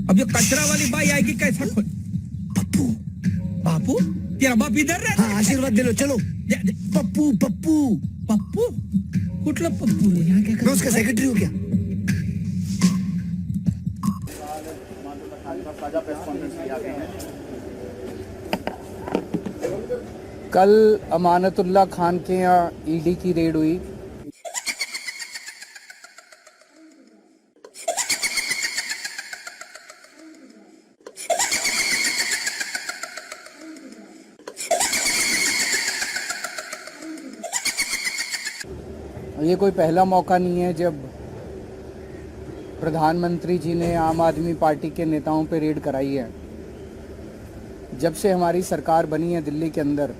अब ये कचरा वाली बाई आएगी कैसा खोल? पप्पू बापू तेरा बाप इधर रहता हाँ आशीर्वाद दे लो चलो। पप्पू पप्पू पप्पू कुठला पप्पू रे? यहाँ क्या मैं उसका सेक्रेटरी हूँ क्या? कल अमानतुल्लाह खान के यहाँ ईडी की रेड हुई। ये कोई पहला मौका नहीं है जब प्रधानमंत्री जी ने आम आदमी पार्टी के नेताओं पे रेड कराई है। जब से हमारी सरकार बनी है दिल्ली के अंदर,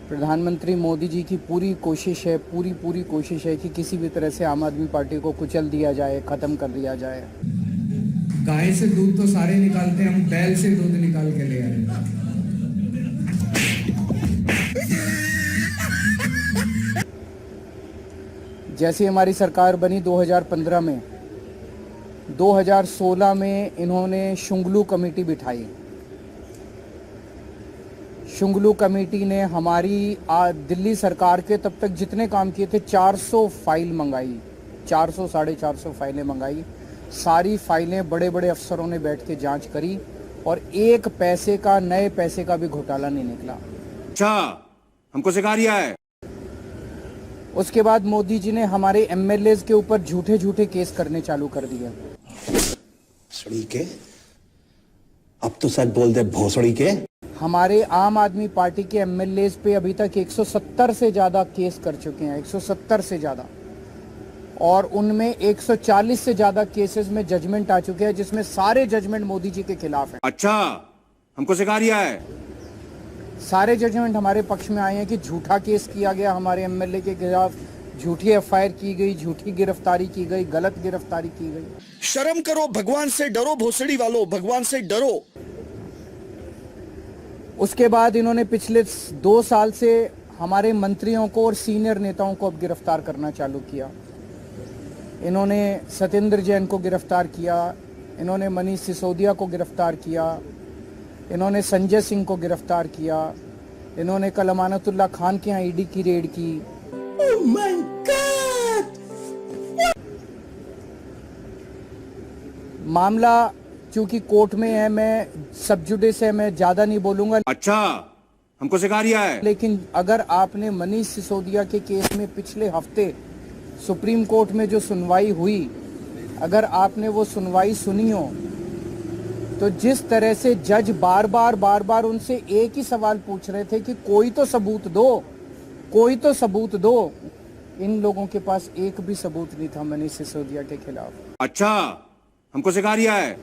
प्रधानमंत्री मोदी जी की पूरी कोशिश है, पूरी कोशिश है कि किसी भी तरह से आम आदमी पार्टी को कुचल दिया जाए, ख़त्म कर दिया जाए। गाय से दूध तो सारे निकालते हैं, हम बैल से दूध निकाल के ले आए। जैसे हमारी सरकार बनी 2015 में, 2016 में इन्होंने शुंगलू कमेटी बिठाई। शुंगलू कमेटी ने हमारी दिल्ली सरकार के तब तक जितने काम किए थे 400 फाइल मंगाई, 400 साढ़े 400 फाइलें मंगाई। सारी फाइलें बड़े बड़े अफसरों ने बैठ के जांच करी और एक पैसे का, नए पैसे का भी घोटाला नहीं निकला। अच्छा, हमको सिखा रिया है। उसके बाद मोदी जी ने हमारे एमएलएज के ऊपर झूठे झूठे केस करने चालू कर दिए। भोसड़ी के, अब तो सच बोल दे भोसड़ी के। हमारे आम आदमी पार्टी के एमएलएज पे अभी तक 170 से ज़्यादा केस कर चुके हैं, 170 से ज़्यादा, और उनमें 140 से ज़्यादा केसेस में जजमेंट आ चुके हैं, जिसमें सारे जजमेंट मोदी जी के खिलाफ हैं। अच्छा, हमको सिखा रिया है। सारे जजमेंट हमारे पक्ष में आए हैं कि झूठा केस किया गया हमारे एमएलए के खिलाफ, झूठी एफआईआर की गई, झूठी गिरफ्तारी की गई, गलत गिरफ्तारी की गई। शर्म करो, भगवान से डरो भोसड़ी वालों, भगवान से डरो। उसके बाद इन्होंने पिछले 2 साल से हमारे मंत्रियों को और सीनियर नेताओं को अब गिरफ्तार करना चालू किया। इन्होंने सत्येंद्र जैन को गिरफ्तार किया, इन्होंने मनीष सिसोदिया को गिरफ्तार किया, इन्होंने संजय सिंह को गिरफ्तार किया, इन्होंने कल अमानतुल्लाह खान के यहाँ ईडी की रेड की। Oh my God! मामला चूंकि कोर्ट में है, मैं सब जुडिस है, मैं ज्यादा नहीं बोलूंगा। अच्छा, हमको सिखा रिया है। लेकिन अगर आपने मनीष सिसोदिया के केस में पिछले हफ्ते सुप्रीम कोर्ट में जो सुनवाई हुई, अगर आपने वो सुनवाई सुनी हो, तो जिस तरह से जज बार बार उनसे एक ही सवाल पूछ रहे थे कि कोई तो सबूत दो, कोई तो सबूत दो, इन लोगों के पास एक भी सबूत नहीं था मनीष सिसोदिया के खिलाफ। अच्छा, हमको सिखा रिया है।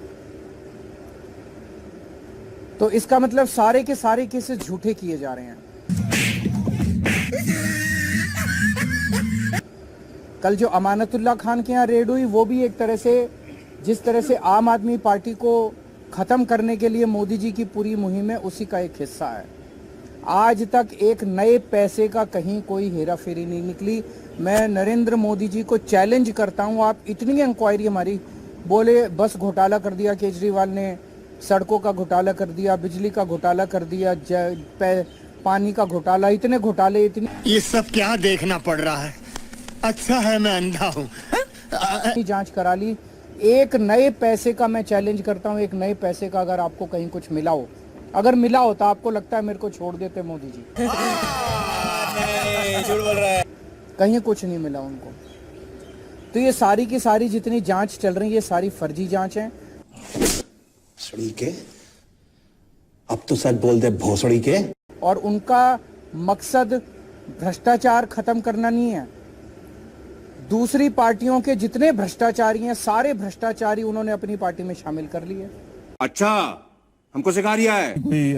तो इसका मतलब सारे के सारे केसेस झूठे किए जा रहे हैं। कल जो अमानतुल्लाह खान के यहाँ रेड हुई, वो भी एक तरह से, जिस तरह से आम आदमी पार्टी को खत्म करने के लिए मोदी जी की पूरी मुहिम है, उसी का एक हिस्सा है। आज तक एक नए पैसे का कहीं कोई हेरा फेरी नहीं निकली। मैं नरेंद्र मोदी जी को चैलेंज करता हूं, आप इतनी इंक्वायरी हमारी, बोले बस घोटाला कर दिया केजरीवाल ने, सड़कों का घोटाला कर दिया, बिजली का घोटाला कर दिया, पानी का घोटाला, इतने घोटाले, इतनी ये सब क्या देखना पड़ रहा है। अच्छा है मैं अंधा हूँ। जांच करा ली। एक नए पैसे का मैं चैलेंज करता हूं, एक नए पैसे का अगर आपको कहीं कुछ मिला हो, अगर मिला हो तो आपको लगता है मेरे को छोड़ देते मोदी जी। झूठ बोल रहा है। कहीं कुछ नहीं मिला उनको। तो ये सारी की सारी जितनी जांच चल रही है, ये सारी फर्जी जांच है। भोसड़ी के, अब तो सच बोल दे भोसड़ी के। और उनका मकसद भ्रष्टाचार खत्म करना नहीं है। दूसरी पार्टियों के जितने भ्रष्टाचारी हैं, सारे भ्रष्टाचारी उन्होंने अपनी पार्टी में शामिल कर लिए। अच्छा, हमको सिखा रिया है। कोई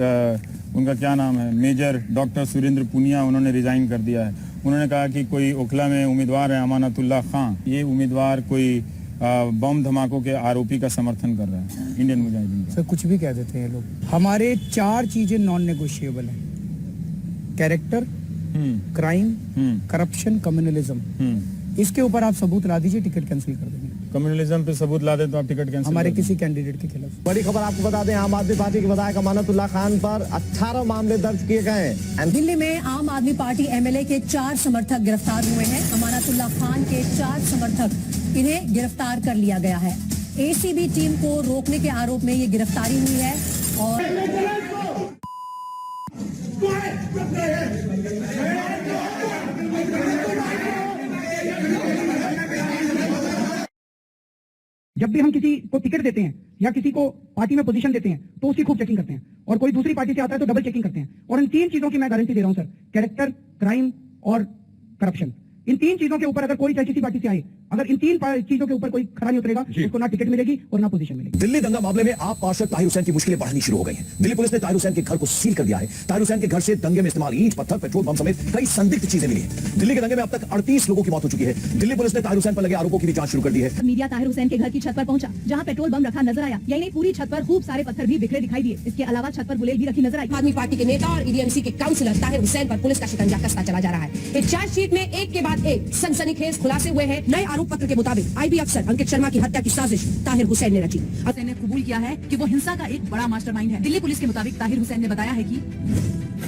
उनका क्या नाम है, मेजर डॉक्टर सुरेंद्र पुनिया, उन्होंने रिजाइन कर दिया है। उन्होंने कहा कि कोई ओखला में उम्मीदवार है अमानतुल्लाह खान, ये उम्मीदवार कोई बम धमाकों के आरोपी का समर्थन कर रहा है, इंडियन मुजाहिदीन का। सर कुछ भी कह देते हैं लोग। हमारे 4 चीजें नॉन नेगोशिएबल हैं: कैरेक्टर, क्राइम, करप्शन, कम्युनलिज्म। इसके ऊपर आप सबूत ला दीजिए, टिकट कैंसिल कर देंगे। कम्युनलिज्म पे सबूत ला दे तो आप टिकट कैंसिल हमारे कर किसी कैंडिडेट के खिलाफ। बड़ी खबर आपको बता दें, आम आदमी पार्टी के विधायक अमानतुल्लाह खान पर 18 मामले दर्ज किए गए हैं। दिल्ली में आम आदमी पार्टी एमएलए के 4 समर्थक गिरफ्तार हुए हैं। अमानतुल्लाह खान के 4 समर्थक इन्हें गिरफ्तार कर लिया गया है। एसीबी टीम को रोकने के आरोप में ये गिरफ्तारी हुई है और जब भी हम किसी को टिकट देते हैं या किसी को पार्टी में पोजीशन देते हैं तो उसकी खूब चेकिंग करते हैं, और कोई दूसरी पार्टी से आता है तो डबल चेकिंग करते हैं। और इन 3 चीजों की मैं गारंटी दे रहा हूं सर, कैरेक्टर, क्राइम और करप्शन, इन 3 चीजों के ऊपर अगर कोई चाहे किसी पार्टी से आए, अगर इन 3 चीजों के ऊपर कोई खड़ा नहीं उतरेगा, उसको ना टिकट मिलेगी और ना पोजीशन मिलेगी। दिल्ली दंगा मामले में आप पार्षद ताहिर हुसैन की मुश्किलें बढ़नी शुरू हो गई हैं। दिल्ली पुलिस ने ताहिर हुसैन के घर को सील कर दिया है। ताहिर हुसैन के घर से दंगे में इस्तेमाल ईंट, पत्थर, पेट्रोल बम समेत कई संदिग्ध चीजें मिली हैं। दिल्ली के दंगे में अब तक 38 लोगों की मौत हो चुकी है। दिल्ली पुलिस ने ताहिर हुसैन पर लगे आरोपों की भी जांच शुरू कर दी है। मीडिया ताहिर हुसैन के घर की छत पर पहुंचा, जहां पेट्रोल बम रखा नजर आया। यही नहीं, पूरी छत पर खूब सारे पत्थर भी बिखरे दिखाई दिए। इसके अलावा छत पर बुलेट भी रखी नजर आई। आदमी पार्टी के नेता और ईडीएमसी के काउंसिलर ताहिर हुसैन पर पुलिस का शिकंजा कसता चला जा रहा है। इस चार्जशीट में एक के बाद एक सनसनीखेज खुलासे हुए हैं। नए आरोप पत्र के मुताबिक आईबी अफसर अंकित शर्मा की हत्या की साजिश ताहिर हुसैन ने रची। हुसैन ने कबूल किया है कि वो हिंसा का एक बड़ा मास्टरमाइंड है। दिल्ली पुलिस के मुताबिक ताहिर हुसैन ने बताया है कि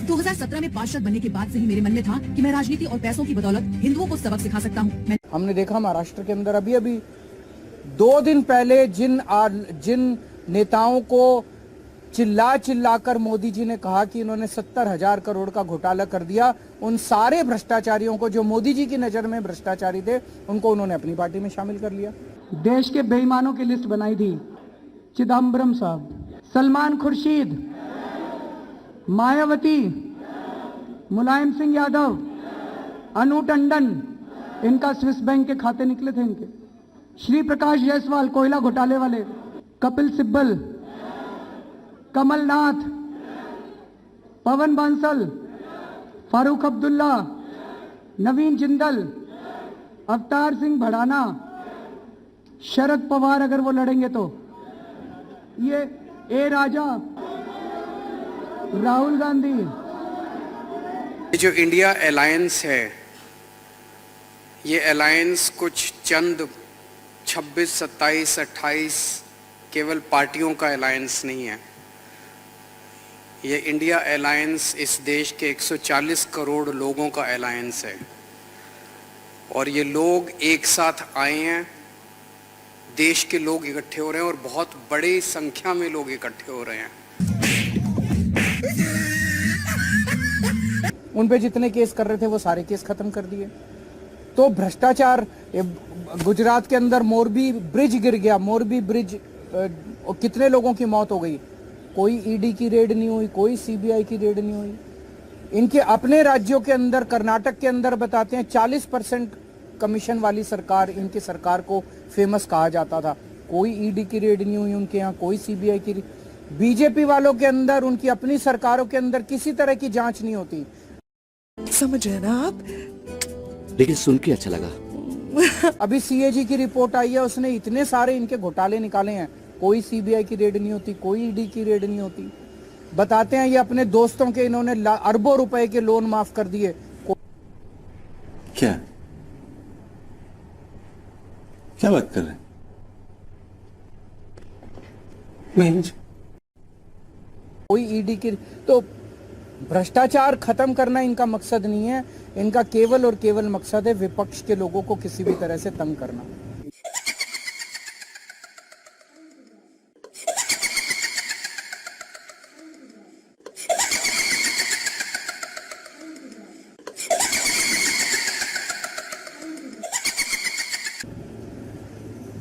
2017 में पार्षद बनने के बाद से ही मेरे मन में था कि मैं राजनीति और पैसों की बदौलत हिंदुओं को सबक सिखा सकता हूँ। हमने देखा महाराष्ट्र के अंदर अभी 2 दिन पहले जिन नेताओं को चिल्ला कर मोदी जी ने कहा कि इन्होंने 70,000 करोड़ का घोटाला कर दिया, उन सारे भ्रष्टाचारियों को, जो मोदी जी की नजर में भ्रष्टाचारी थे, उनको उन्होंने अपनी पार्टी में शामिल कर लिया। देश के बेईमानों की लिस्ट बनाई थी। चिदम्बरम साहब, सलमान खुर्शीद, मायावती, मुलायम सिंह यादव, अनु टंडन, इनका स्विस बैंक के खाते निकले थे इनके। श्री प्रकाश जायसवाल, कोयला घोटाले वाले, कपिल सिब्बल, कमलनाथ, पवन बांसल, फारूक अब्दुल्ला, नवीन जिंदल, अवतार सिंह भड़ाना, शरद पवार अगर वो लड़ेंगे तो, ये ए राजा, राहुल गांधी। जो इंडिया अलायंस है, ये अलायंस कुछ चंद 26, 27, 28 केवल पार्टियों का अलायंस नहीं है। ये इंडिया अलायंस इस देश के 140 करोड़ लोगों का अलायंस है, और ये लोग एक साथ आए हैं। देश के लोग इकट्ठे हो रहे हैं और बहुत बड़ी संख्या में लोग इकट्ठे हो रहे हैं। उन पे जितने केस कर रहे थे वो सारे केस खत्म कर दिए। तो भ्रष्टाचार, गुजरात के अंदर मोरबी ब्रिज गिर गया, मोरबी ब्रिज, कितने लोगों की मौत हो गई, कोई ईडी की रेड नहीं हुई, कोई सीबीआई की रेड नहीं हुई। इनके अपने राज्यों के अंदर, कर्नाटक के अंदर बताते हैं 40% कमीशन वाली सरकार, इनकी सरकार को फेमस कहा जाता था। कोई ईडी की रेड नहीं हुई उनके यहाँ, कोई सीबीआई की। बीजेपी वालों के अंदर, उनकी अपनी सरकारों के अंदर किसी तरह की जांच नहीं होती। समझ रहे ना आप? लेकिन सुन के अच्छा लगा। अभी सीएजी की रिपोर्ट आई है, उसने इतने सारे इनके घोटाले निकाले हैं, कोई सीबीआई की रेड नहीं होती, कोई ईडी की रेड नहीं होती। बताते हैं ये अपने दोस्तों के इन्होंने अरबों रुपए के लोन माफ कर दिए। क्या क्या बात कर रहे हैं? कोई ईडी की, तो भ्रष्टाचार खत्म करना इनका मकसद नहीं है। इनका केवल और केवल मकसद है विपक्ष के लोगों को किसी भी तरह से तंग करना।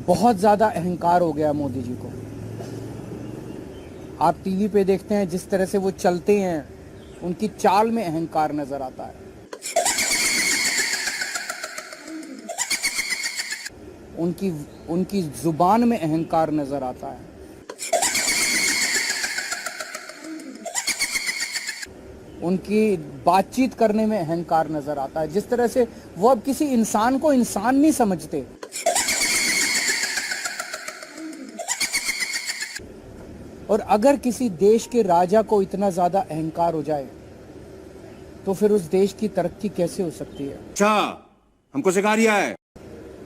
बहुत ज्यादा अहंकार हो गया मोदी जी को। आप टीवी पे देखते हैं जिस तरह से वो चलते हैं, उनकी चाल में अहंकार नजर आता है। उनकी जुबान में अहंकार नजर आता है। उनकी बातचीत करने में अहंकार नजर आता है। जिस तरह से वो अब किसी इंसान को इंसान नहीं समझते। और अगर किसी देश के राजा को इतना ज्यादा अहंकार हो जाए तो फिर उस देश की तरक्की कैसे हो सकती है? अच्छा, हमको सिखा रिया है।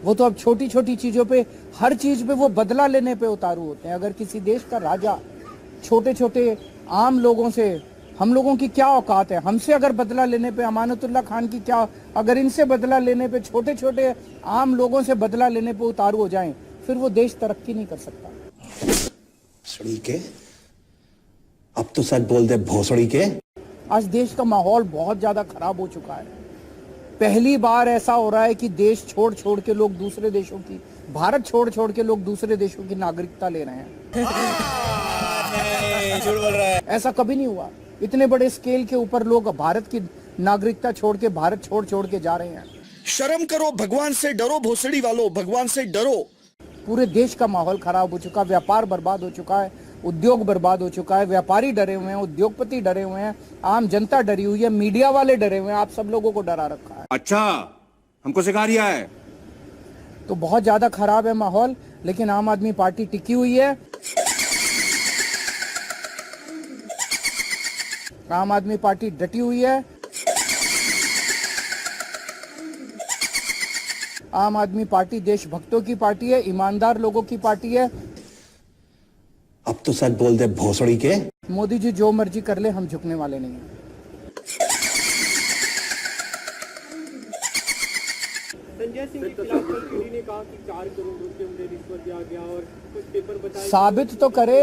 वो तो अब छोटी छोटी चीजों पे, हर चीज पे वो बदला लेने पे उतारू होते हैं। अगर किसी देश का राजा छोटे छोटे आम लोगों से, हम लोगों की क्या औकात है, हमसे अगर बदला लेने पे, अमानतुल्लाह खान की क्या, अगर इनसे बदला लेने पे, छोटे छोटे आम लोगों से बदला लेने पे उतारू हो जाएं, फिर वो देश तरक्की नहीं कर सकता। सड़ी के, अब तो सच बोल दे भोसड़ी के। आज देश का माहौल बहुत ज्यादा खराब हो चुका है। पहली बार ऐसा हो रहा है कि देश छोड़ छोड़ के लोग दूसरे देशों की, भारत छोड़ छोड़ के लोग दूसरे देशों की नागरिकता ले रहे हैं। ऐसा कभी नहीं हुआ। इतने बड़े स्केल के ऊपर लोग भारत की नागरिकता छोड़ के, भारत छोड़ छोड़ के जा रहे हैं। शर्म करो, भगवान से डरो, भोसड़ी वालों, भगवान से डरो। पूरे देश का माहौल खराब हो चुका, व्यापार बर्बाद हो चुका है, उद्योग बर्बाद हो चुका है, व्यापारी डरे हुए हैं, उद्योगपति डरे हुए हैं, आम जनता डरी हुई है, मीडिया वाले डरे हुए हैं, आप सब लोगों को डरा रखा है। अच्छा, हमको सिखा रिया है। तो बहुत ज्यादा खराब है माहौल, लेकिन आम आदमी पार्टी टिकी हुई है। आम आदमी पार्टी डटी हुई है। आम आदमी पार्टी देशभक्तों की पार्टी है, ईमानदार लोगों की पार्टी है। अब तो सच बोल दे भोसड़ी के। मोदी जी जो मर्जी कर ले, हम झुकने वाले नहीं हैं। संजय सिंह के खिलाफ ईडी ने कहा कि 4 करोड़ रुपए उन्हें रिश्वत दिया गया और कुछ पेपर बताए। साबित तो करे।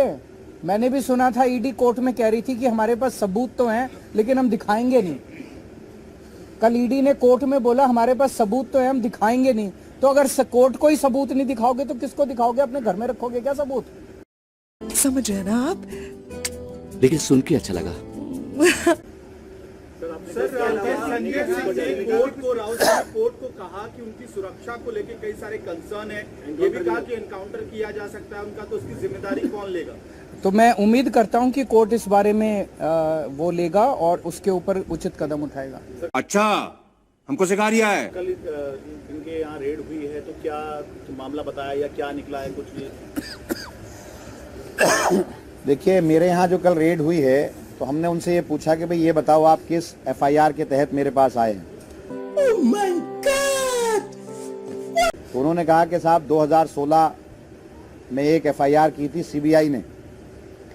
मैंने भी सुना था ईडी कोर्ट में कह रही थी कि हमारे पास सबूत तो हैं, लेकिन हम दिखाएंगे नहीं। कल ईडी ने कोर्ट में बोला हमारे पास सबूत तो है, हम दिखाएंगे नहीं। तो अगर कोर्ट को ही सबूत नहीं दिखाओगे तो किसको दिखाओगे? अपने घर में रखोगे क्या सबूत? समझ रहे ना आप? लेकिन सुन के अच्छा लगा। कोर्ट को कहा कि उनकी सुरक्षा को लेकर कई सारे कंसर्न है, ये भी कहा कि एनकाउंटर किया जा सकता है उनका, तो उसकी जिम्मेदारी कौन लेगा? तो मैं उम्मीद करता हूं कि कोर्ट इस बारे में वो लेगा और उसके ऊपर उचित कदम उठाएगा। अच्छा, हमको सिखा रिया है। कल इनके यहाँ रेड हुई है, तो क्या मामला बताया या क्या निकला है कुछ भी? देखिए, मेरे यहाँ जो कल रेड हुई है, तो हमने उनसे ये पूछा कि भाई ये बताओ आप किस एफआईआर के तहत मेरे पास आए हैं। Oh my God! तो उन्होंने कहा कि साहब 2016 में एक एफआईआर की थी सीबीआई ने,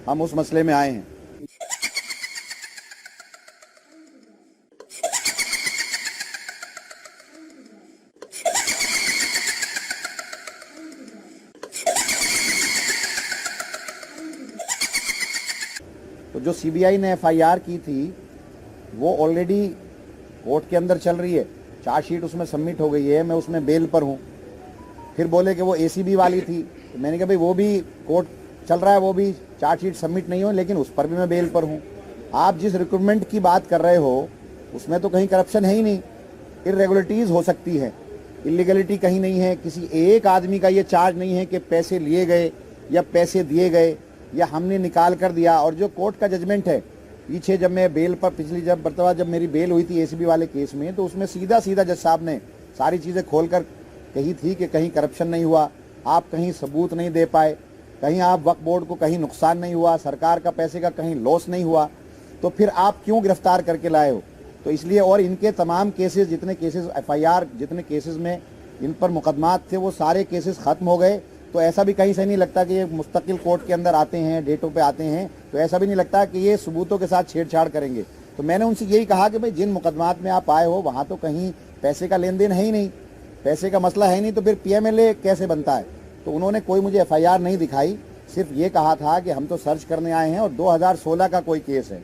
हम उस मसले में आए हैं। तो जो सीबीआई ने एफआईआर की थी वो ऑलरेडी कोर्ट के अंदर चल रही है, चार्जशीट उसमें सबमिट हो गई है, मैं उसमें बेल पर हूँ। फिर बोले कि वो एसीबी वाली थी, तो मैंने कहा भाई वो भी कोर्ट चल रहा है, वो भी चार्जशीट सबमिट नहीं हो, लेकिन उस पर भी मैं बेल पर हूँ। आप जिस रिक्रूटमेंट की बात कर रहे हो उसमें तो कहीं करप्शन है ही नहीं। इरेगुलरिटीज़ हो सकती है, इलीगलिटी कहीं नहीं है। किसी एक आदमी का ये चार्ज नहीं है कि पैसे लिए गए या पैसे दिए गए या हमने निकाल कर दिया। और जो कोर्ट का जजमेंट है, पीछे जब मैं बेल पर, पिछली मरतबा जब मेरी बेल हुई थी एसीबी वाले केस में, तो उसमें सीधा सीधा जज साहब ने सारी चीज़ें खोल कर कही थी कि कहीं करप्शन नहीं हुआ, आप कहीं सबूत नहीं दे पाए, कहीं आप वक्फ बोर्ड को कहीं नुकसान नहीं हुआ, सरकार का पैसे का कहीं लॉस नहीं हुआ, तो फिर आप क्यों गिरफ्तार करके लाए हो? तो इसलिए, और इनके तमाम केसेस, जितने केसेस एफआईआर, जितने केसेस में इन पर मुकदमात थे, वो सारे केसेस ख़त्म हो गए। तो ऐसा भी कहीं से नहीं लगता कि ये मुस्तकिल कोर्ट के अंदर आते हैं, डेटों पे आते हैं, तो ऐसा भी नहीं लगता कि ये सबूतों के साथ छेड़छाड़ करेंगे। तो मैंने उनसे यही कहा कि भाई जिन मुकदमात में आप आए हो वहाँ तो कहीं पैसे का लेन देन है ही नहीं, पैसे का मसला है नहीं, तो फिर पीएमएलए कैसे बनता है? तो उन्होंने कोई मुझे एफआईआर नहीं दिखाई, सिर्फ ये कहा था कि हम तो सर्च करने आए हैं और 2016 का कोई केस है।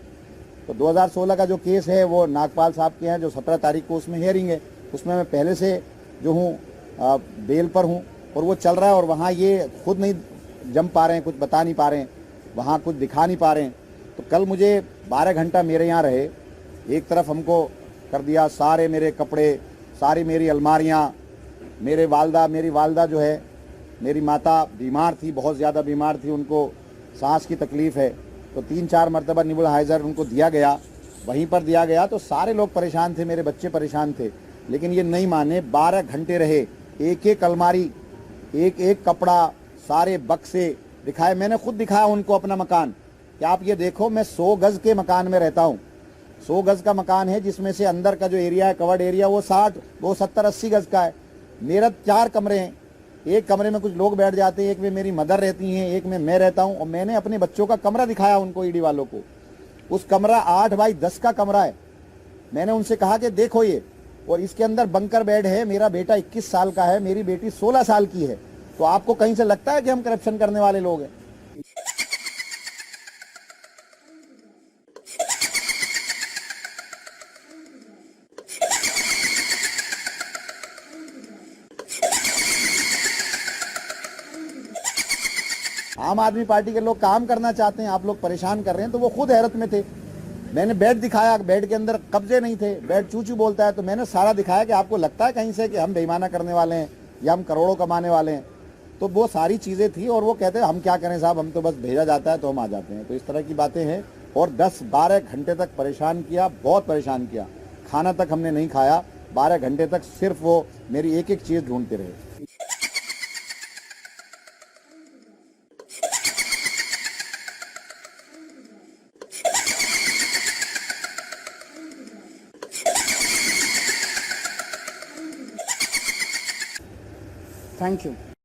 तो 2016 का जो केस है वो नागपाल साहब के हैं, जो 17 तारीख को उसमें हियरिंग है, उसमें मैं पहले से जो हूँ बेल पर हूँ और वो चल रहा है। और वहाँ ये खुद नहीं जम पा रहे हैं, कुछ बता नहीं पा रहे हैं, वहाँ कुछ दिखा नहीं पा रहे हैं। तो कल मुझे 12 घंटा मेरे यहाँ रहे, एक तरफ हमको कर दिया, सारे मेरे कपड़े, सारी मेरी अलमारियाँ, मेरी वालदा जो है, मेरी माता बीमार थी, बहुत ज़्यादा बीमार थी, उनको सांस की तकलीफ़ है, तो 3-4 मरतबा नेबुलाइज़र उनको दिया गया, वहीं पर दिया गया। तो सारे लोग परेशान थे, मेरे बच्चे परेशान थे, लेकिन ये नहीं माने। 12 घंटे रहे, एक एक अलमारी, एक एक कपड़ा, सारे बक्से दिखाए। मैंने खुद दिखाया उनको अपना मकान कि आप ये देखो, मैं 100 गज़ के मकान में रहता हूँ। 100 गज़ का मकान है, जिसमें से अंदर का जो एरिया है, कवर्ड एरिया, वो 70-80 गज़ का है। मेरा 4 कमरे हैं, एक कमरे में कुछ लोग बैठ जाते हैं, एक में मेरी मदर रहती हैं, एक में मैं रहता हूं। और मैंने अपने बच्चों का कमरा दिखाया उनको, ईडी वालों को। उस कमरा 8 बाई 10 का कमरा है। मैंने उनसे कहा कि देखो ये, और इसके अंदर बंकर बेड है। मेरा बेटा 21 साल का है, मेरी बेटी 16 साल की है। तो आपको कहीं से लगता है कि हम करप्शन करने वाले लोग हैं? आम आदमी पार्टी के लोग काम करना चाहते हैं, आप लोग परेशान कर रहे हैं। तो वो खुद हैरत में थे। मैंने बेड दिखाया, बेड के अंदर कब्जे नहीं थे, बेड चू चू बोलता है। तो मैंने सारा दिखाया कि आपको लगता है कहीं से कि हम बेईमाना करने वाले हैं या हम करोड़ों कमाने वाले हैं। तो वो सारी चीज़ें थी। और वो कहते हैं हम क्या करें साहब, हम तो बस भेजा जाता है तो हम आ जाते हैं। तो इस तरह की बातें हैं। और 10-12 घंटे तक परेशान किया, बहुत परेशान किया। खाना तक हमने नहीं खाया 12 घंटे तक। सिर्फ वो मेरी एक एक चीज़ ढूंढते रहे। Thank you.